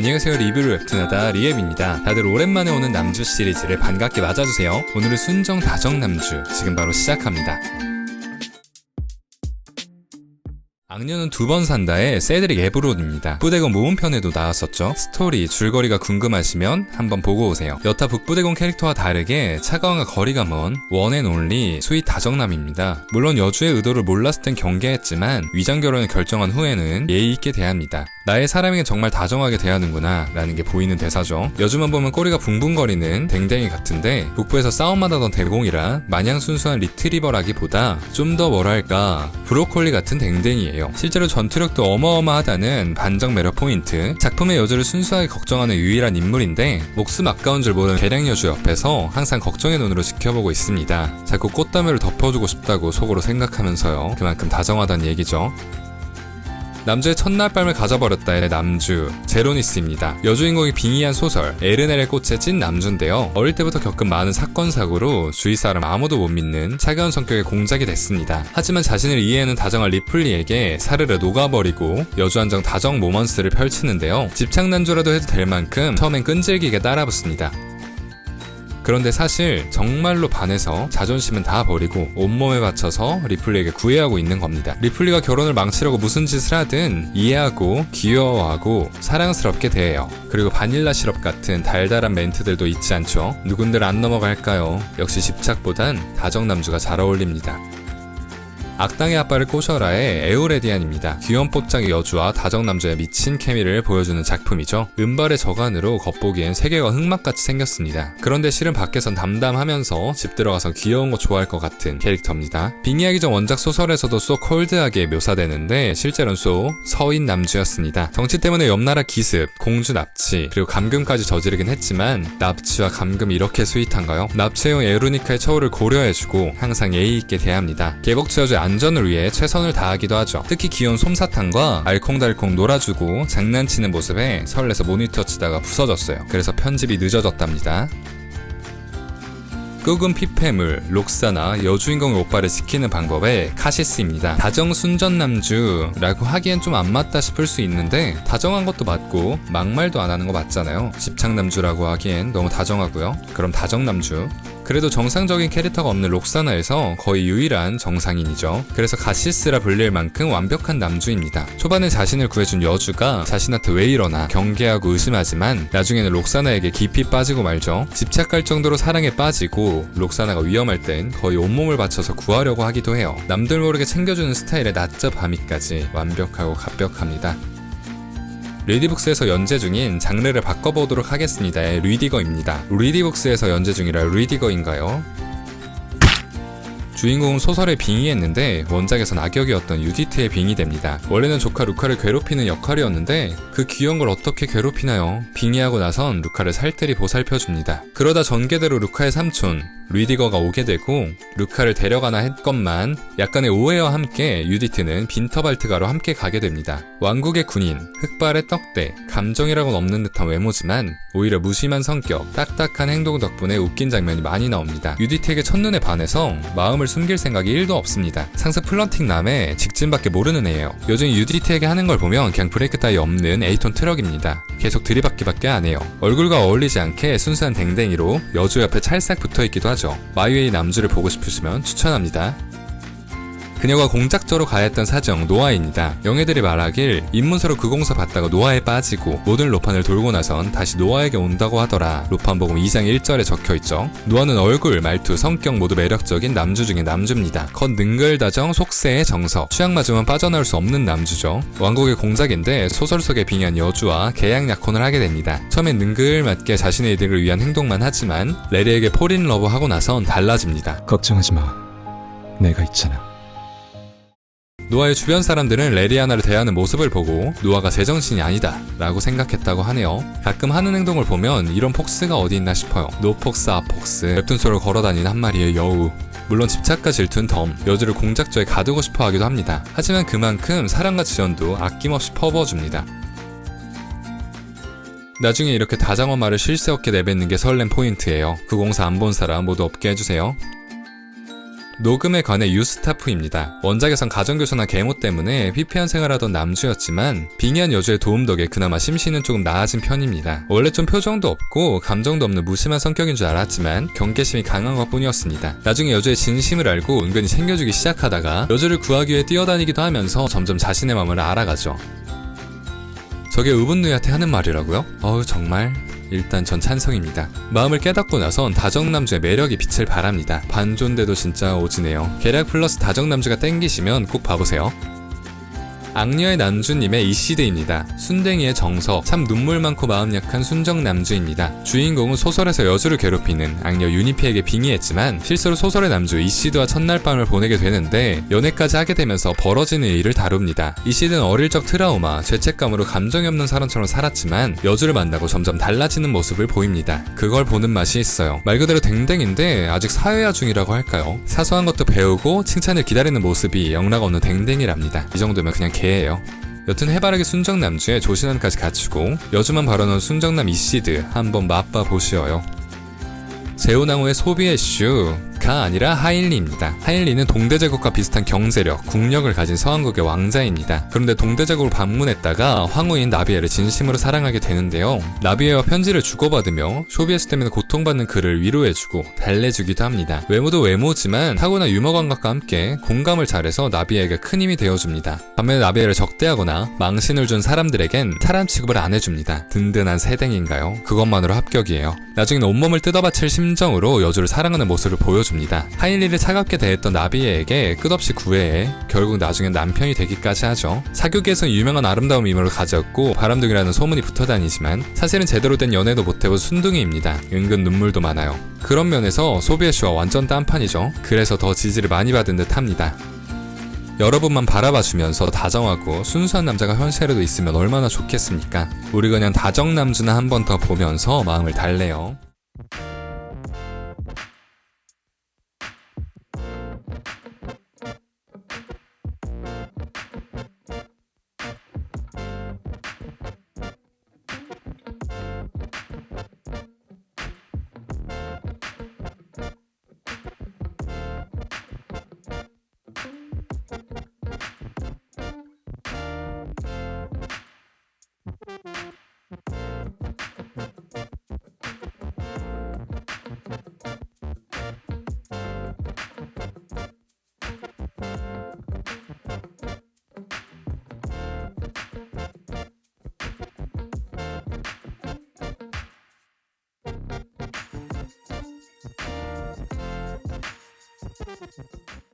안녕하세요. 리뷰를 웹툰하다 리앱입니다. 다들 오랜만에 오는 남주 시리즈를 반갑게 맞아주세요. 오늘은 순정 다정 남주, 지금 바로 시작합니다. 악녀는 두 번 산다의 세드릭 에브론입니다. 북부대공 모음편에도 나왔었죠. 스토리, 줄거리가 궁금하시면 한번 보고 오세요. 여타 북부대공 캐릭터와 다르게 차가움과 거리가 먼 원앤온리 스윗 다정남입니다. 물론 여주의 의도를 몰랐을 땐 경계했지만 위장결혼을 결정한 후에는 예의 있게 대합니다. 나의 사람에게 정말 다정하게 대하는구나 라는 게 보이는 대사죠. 여주만 보면 꼬리가 붕붕거리는 댕댕이 같은데 북부에서 싸움만 하던 대공이라 마냥 순수한 리트리버라기보다 좀 더 뭐랄까 브로콜리 같은 댕댕이에요. 실제로 전투력도 어마어마하다는 반전 매력 포인트. 작품의 여주를 순수하게 걱정하는 유일한 인물인데 목숨 아까운 줄 모르는 계량 여주 옆에서 항상 걱정의 눈으로 지켜보고 있습니다. 자꾸 꽃다매를 덮어주고 싶다고 속으로 생각하면서요. 그만큼 다정하다는 얘기죠. 남주의 첫날 밤을 가져버렸다의 남주, 제로니스입니다. 여주인공이 빙의한 소설 에르넬의 꽃에 찐 남주인데요. 어릴 때부터 겪은 많은 사건 사고로 주위 사람 아무도 못 믿는 차가운 성격의 공작이 됐습니다. 하지만 자신을 이해하는 다정한 리플리에게 사르르 녹아버리고 여주한정 다정 모먼스를 펼치는데요. 집착난주라도 해도 될 만큼 처음엔 끈질기게 따라붙습니다. 그런데 사실 정말로 반해서 자존심은 다 버리고 온몸에 바쳐서 리플리에게 구애하고 있는 겁니다. 리플리가 결혼을 망치려고 무슨 짓을 하든 이해하고 귀여워하고 사랑스럽게 대해요. 그리고 바닐라 시럽 같은 달달한 멘트들도 잊지 않죠. 누군들 안 넘어갈까요? 역시 집착보단 다정남주가 잘 어울립니다. 악당의 아빠를 꼬셔라의 에오레디안입니다. 귀염뽀짝의 여주와 다정남주의 미친 케미를 보여주는 작품이죠. 은발의 저간으로 겉보기엔 세계가 흑막같이 생겼습니다. 그런데 실은 밖에선 담담하면서 집 들어가서 귀여운 거 좋아할 것 같은 캐릭터입니다. 빙의하기 전 원작 소설에서도 쏘 콜드하게 묘사되는데 실제로는 쏘 서인 남주였습니다. 정치 때문에 옆나라 기습, 공주 납치, 그리고 감금까지 저지르긴 했지만 납치와 감금이 이렇게 스윗한가요? 납치해온 에루니카의 처우를 고려해주고 항상 예의 있게 대합니다. 개복치 여주의 안전을 위해 최선을 다하기도 하죠. 특히 귀여운 솜사탕과 알콩달콩 놀아주고 장난치는 모습에 설레서 모니터 치다가 부서졌어요. 그래서 편집이 늦어졌답니다. 끄은 피폐물, 록사나 여주인공의 오빠를 지키는 방법의 카시스입니다. 다정 순전남주라고 하기엔 좀 안 맞다 싶을 수 있는데 다정한 것도 맞고 막말도 안 하는 거 맞잖아요. 집착남주라고 하기엔 너무 다정하고요. 그럼 다정남주. 그래도 정상적인 캐릭터가 없는 록사나에서 거의 유일한 정상인이죠. 그래서 가시스라 불릴 만큼 완벽한 남주입니다. 초반에 자신을 구해준 여주가 자신한테 왜 이러나 경계하고 의심하지만 나중에는 록사나에게 깊이 빠지고 말죠. 집착할 정도로 사랑에 빠지고 록사나가 위험할 땐 거의 온몸을 바쳐서 구하려고 하기도 해요. 남들 모르게 챙겨주는 스타일의 낮저 밤이까지 완벽하고 갑벽합니다. 리디북스에서 연재 중인 장르를 바꿔보도록 하겠습니다의 리디거입니다. 리디북스에서 연재 중이라 리디거인가요? 주인공은 소설에 빙의했는데 원작에선 악역이었던 유디트에 빙의됩니다. 원래는 조카 루카를 괴롭히는 역할이었는데 그 귀여운 걸 어떻게 괴롭히나요? 빙의하고 나선 루카를 살뜰히 보살펴줍니다. 그러다 전개대로 루카의 삼촌 리디거가 오게 되고 루카를 데려가나 했건만 약간의 오해와 함께 유디트는 빈터발트가로 함께 가게 됩니다. 왕국의 군인, 흑발의 떡대, 감정이라고는 없는 듯한 외모지만 오히려 무심한 성격, 딱딱한 행동 덕분에 웃긴 장면이 많이 나옵니다. 유디트에게 첫눈에 반해서 마음을 숨길 생각이 1도 없습니다. 상습 플러팅남에 직진밖에 모르는 애예요. 요즘 유디트에게 하는 걸 보면 그냥 브레이크 따위 없는 에이톤 트럭입니다. 계속 들이받기밖에 안 해요. 얼굴과 어울리지 않게 순수한 댕댕이로 여주 옆에 찰싹 붙어있기도 하죠. 마이웨이 남주를 보고 싶으시면 추천합니다. 그녀가 공작저로 가야 했던 사정 노아입니다. 영애들이 말하길 입문서로 그 공사 받다가 노아에 빠지고 모든 로판을 돌고 나선 다시 노아에게 온다고 하더라. 로판복음 2장 1절에 적혀있죠. 노아는 얼굴, 말투, 성격 모두 매력적인 남주 중의 남주입니다. 겉 능글다정, 속세의 정석, 취향 맞으면 빠져나올 수 없는 남주죠. 왕국의 공작인데 소설 속에 빙의한 여주와 계약 약혼을 하게 됩니다. 처음엔 능글맞게 자신의 이득을 위한 행동만 하지만 레리에게 폴인 러브 하고 나선 달라집니다. 걱정하지 마. 내가 있잖아. 노아의 주변 사람들은 레리아나를 대하는 모습을 보고 노아가 제정신이 아니다 라고 생각했다고 하네요. 가끔 하는 행동을 보면 이런 폭스가 어디 있나 싶어요. 노폭스 아폭스, 웹툰소를 걸어다니는 한 마리의 여우. 물론 집착과 질투는 덤, 여주를 공작저에 가두고 싶어 하기도 합니다. 하지만 그만큼 사랑과 지연도 아낌없이 퍼부어줍니다. 나중에 이렇게 다정한 말을 쉴 새 없게 내뱉는 게 설렘 포인트예요. 그 공사 안 본 사람 모두 없게 해주세요. 녹음에 관해 유스타프입니다. 원작에선 가정교사나 계모 때문에 피폐한 생활하던 남주였지만 빙의한 여주의 도움 덕에 그나마 심신은 조금 나아진 편입니다. 원래 좀 표정도 없고 감정도 없는 무심한 성격인 줄 알았지만 경계심이 강한 것 뿐이었습니다. 나중에 여주의 진심을 알고 은근히 챙겨주기 시작하다가 여주를 구하기 위해 뛰어다니기도 하면서 점점 자신의 마음을 알아가죠. 저게 우분누이한테 하는 말이라고요? 어우 정말? 일단 전 찬성입니다. 마음을 깨닫고 나선 다정남주의 매력이 빛을 발합니다. 반존대도 진짜 오지네요. 계략 플러스 다정남주가 땡기시면 꼭 봐보세요. 악녀의 남주님의 이시드입니다. 순댕이의 정석, 참 눈물 많고 마음 약한 순정 남주입니다. 주인공은 소설에서 여주를 괴롭히는 악녀 유니피에게 빙의했지만 실제로 소설의 남주 이시드와 첫날 밤을 보내게 되는데 연애까지 하게 되면서 벌어지는 일을 다룹니다. 이시드는 어릴 적 트라우마, 죄책감으로 감정이 없는 사람처럼 살았지만 여주를 만나고 점점 달라지는 모습을 보입니다. 그걸 보는 맛이 있어요. 말 그대로 댕댕인데 아직 사회화 중이라고 할까요? 사소한 것도 배우고 칭찬을 기다리는 모습이 영락 없는 댕댕이랍니다. 이 정도면 그냥 개예요. 여튼 해바라기 순정남주에 조신함까지 갖추고 여주만 바라놓은 순정남 이시드 한번 맛봐 보시어요. 제오낭호의 소비의 슈가 아니라 하일리입니다. 하일리는 동대제국과 비슷한 경제력, 국력을 가진 서왕국의 왕자입니다. 그런데 동대제국을 방문했다가 황후인 나비에를 진심으로 사랑하게 되는데요. 나비에와 편지를 주고받으며 쇼비에스 때문에 고통받는 그를 위로해주고 달래주기도 합니다. 외모도 외모지만 타고난 유머 감각과 함께 공감을 잘해서 나비에에게 큰 힘이 되어줍니다. 반면에 나비에를 적대하거나 망신을 준 사람들에겐 사람 취급을 안 해줍니다. 든든한 새댕인가요? 그것만으로 합격이에요. 나중에는 온몸을 뜯어바칠 심정으로 여주를 사랑하는 모습을 보여줍니다. 하일리를 차갑게 대했던 나비에에게 끝없이 구애해 결국 나중엔 남편이 되기까지 하죠. 사교계에선 유명한 아름다운 미모를 가졌고 바람둥이라는 소문이 붙어다니지만 사실은 제대로 된 연애도 못해본 순둥이입니다. 은근 눈물도 많아요. 그런 면에서 소비에슈와 완전 딴판이죠. 그래서 더 지지를 많이 받은 듯 합니다. 여러분만 바라봐주면서 다정하고 순수한 남자가 현실에도 있으면 얼마나 좋겠습니까? 우리 그냥 다정남주나 한 번 더 보면서 마음을 달래요.